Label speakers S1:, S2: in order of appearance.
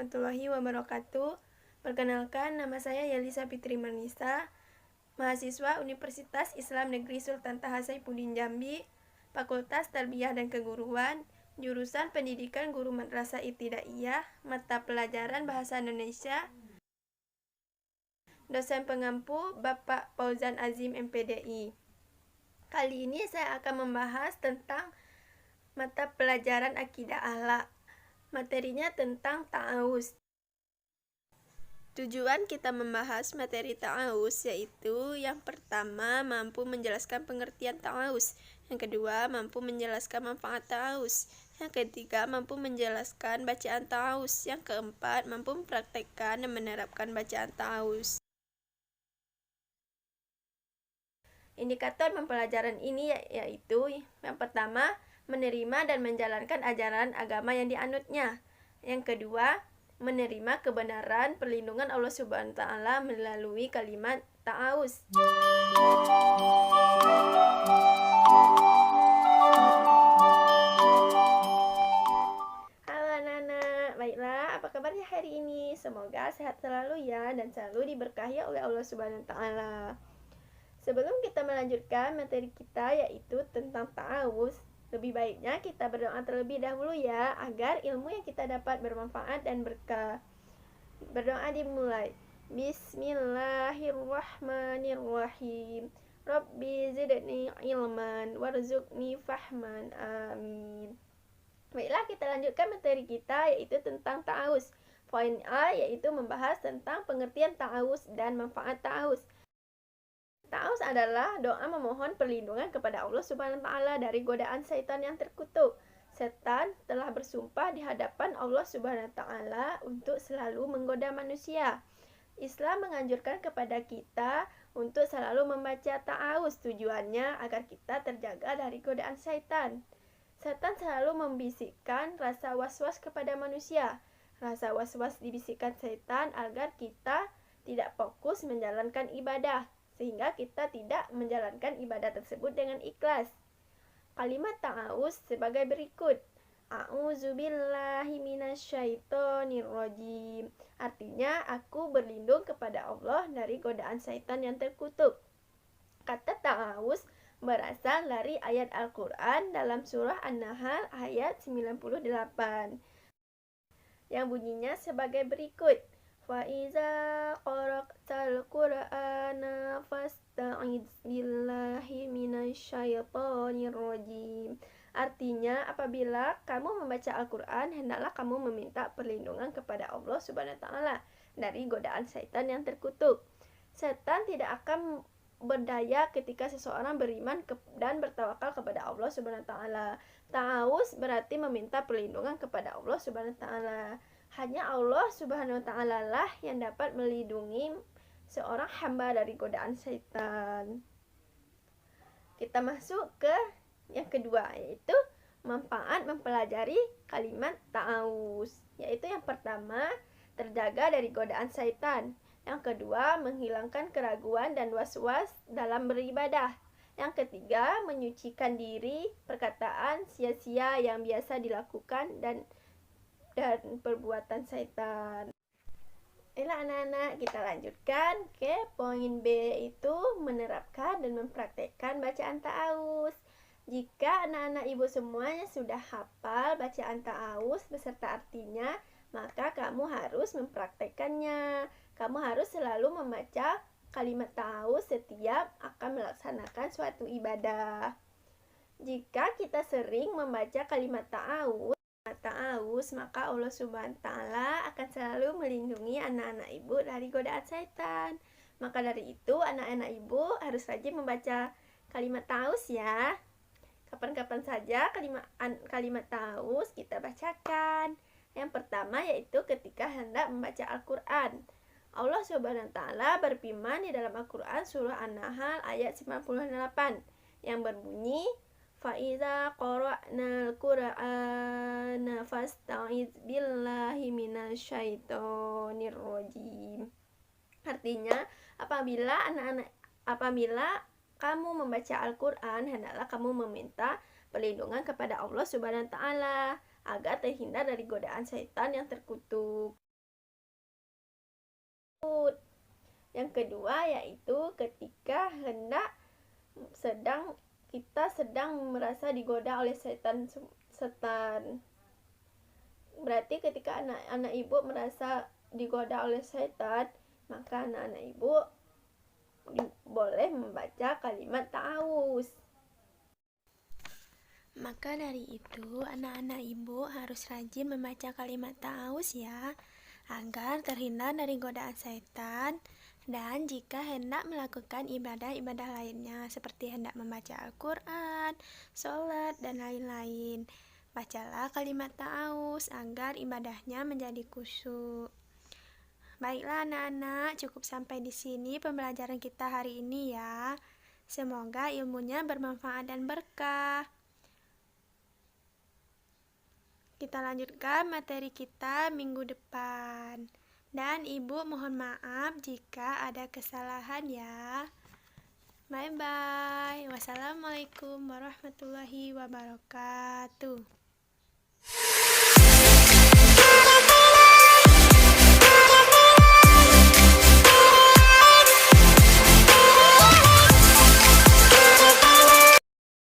S1: warahmatullahi wabarakatuh. Perkenalkan, nama saya Yelisa Fitri Marnisa, mahasiswa Universitas Islam Negeri Sultan Taha Saifuddin Jambi, Fakultas Tarbiyah dan Keguruan, jurusan Pendidikan Guru Madrasah Ibtidaiyah, mata pelajaran Bahasa Indonesia, dosen pengampu Bapak Fauzan Azim MPDI. Kali ini saya akan membahas tentang mata pelajaran Akidah Akhlak. Materinya tentang ta'awuz. Tujuan kita membahas materi ta'awuz yaitu yang pertama, mampu menjelaskan pengertian ta'awuz. Yang kedua, mampu menjelaskan manfaat ta'awuz. Yang ketiga, mampu menjelaskan bacaan ta'awuz. Yang keempat, mampu mempraktekkan dan menerapkan bacaan ta'awuz. Indikator pembelajaran ini yaitu yang pertama, menerima dan menjalankan ajaran agama yang dianutnya. Yang kedua, menerima kebenaran perlindungan Allah Subhanahu wa taala melalui kalimat ta'awuz. Halo anak-anak, baiklah, apa kabarnya hari ini? Semoga sehat selalu ya dan selalu diberkahi oleh Allah Subhanahu wa taala. Sebelum kita melanjutkan materi kita yaitu tentang ta'awuz, lebih baiknya kita berdoa terlebih dahulu ya, agar ilmu yang kita dapat bermanfaat dan berkah. Berdoa dimulai. Bismillahirrahmanirrahim. Rabbi zidni ilman warzuqni fahman. Amin. Baiklah, kita lanjutkan materi kita yaitu tentang ta'awuz. Poin A yaitu membahas tentang pengertian ta'awuz dan manfaat ta'awuz. Ta'awuz adalah doa memohon perlindungan kepada Allah Subhanahu wa taala dari godaan syaitan yang terkutuk. Setan telah bersumpah di hadapan Allah Subhanahu wa taala untuk selalu menggoda manusia. Islam menganjurkan kepada kita untuk selalu membaca ta'awuz, tujuannya agar kita terjaga dari godaan syaitan. Setan selalu membisikkan rasa was-was kepada manusia. Rasa was-was dibisikkan syaitan agar kita tidak fokus menjalankan ibadah, sehingga kita tidak menjalankan ibadah tersebut dengan ikhlas. Kalimat ta'awuz sebagai berikut. A'udzubillahi minasyaitonirrajim. Artinya, aku berlindung kepada Allah dari godaan syaitan yang terkutuk. Kata ta'awuz berasal dari ayat Al-Quran dalam surah An-Nahl ayat 98 yang bunyinya sebagai berikut. Fa'iza qara'tal Qur'ana fasta'idz billahi minasyaitonir rajim. Artinya, apabila kamu membaca Al-Quran, hendaklah kamu meminta perlindungan kepada Allah Subhanahu wa taala dari godaan syaitan yang terkutuk. Setan tidak akan berdaya ketika seseorang beriman dan bertawakal kepada Allah Subhanahu wa taala. Ta'awuz berarti meminta perlindungan kepada Allah Subhanahu wa taala. Hanya Allah Subhanahu wa taala lah yang dapat melindungi seorang hamba dari godaan syaitan. Kita masuk ke yang kedua, yaitu manfaat mempelajari kalimat ta'awuz. Yaitu yang pertama, terjaga dari godaan syaitan. Yang kedua, menghilangkan keraguan dan was-was dalam beribadah. Yang ketiga, menyucikan diri perkataan sia-sia yang biasa dilakukan dan perbuatan syaitan. Baiklah anak-anak, kita lanjutkan ke poin B, itu menerapkan dan mempraktekkan bacaan ta'awuz. Jika anak-anak ibu semuanya sudah hafal bacaan ta'awuz beserta artinya, maka kamu harus mempraktekkannya. Kamu harus selalu membaca kalimat ta'awuz setiap akan melaksanakan suatu ibadah. Jika kita sering membaca kalimat ta'awuz, maka Allah Subhanahu wa taala akan selalu melindungi anak-anak ibu dari godaan syaitan. Maka dari itu, anak-anak ibu harus rajin membaca kalimat ta'awuz ya. Kapan-kapan saja kalimat ta'awuz kita bacakan. Yang pertama yaitu ketika hendak membaca Al-Quran. Allah Subhanahu wa taala berfirman di dalam Al-Quran surah An-Nahl ayat 98 yang berbunyi, Fa'iza qara'nal Qur'ana fasta'idz billahi minasyaitonir rajim. Artinya, apabila kamu membaca Al-Quran, hendaklah kamu meminta perlindungan kepada Allah Subhanahu wa taala agar terhindar dari godaan syaitan yang terkutuk. Yang kedua yaitu ketika kita sedang merasa digoda oleh setan. Berarti ketika anak ibu merasa digoda oleh setan, maka anak-anak ibu boleh membaca kalimat ta'awuz.
S2: Maka dari itu, anak-anak ibu harus rajin membaca kalimat ta'awuz ya, agar terhindar dari godaan setan. Dan jika hendak melakukan ibadah-ibadah lainnya, seperti hendak membaca Al-Quran, sholat, dan lain-lain, bacalah kalimat ta'awuz agar ibadahnya menjadi khusyuk. Baiklah anak-anak, cukup sampai di sini pembelajaran kita hari ini ya. Semoga ilmunya bermanfaat dan berkah. Kita lanjutkan materi kita minggu depan. Dan ibu mohon maaf jika ada kesalahan ya. Bye bye. Wassalamualaikum warahmatullahi wabarakatuh.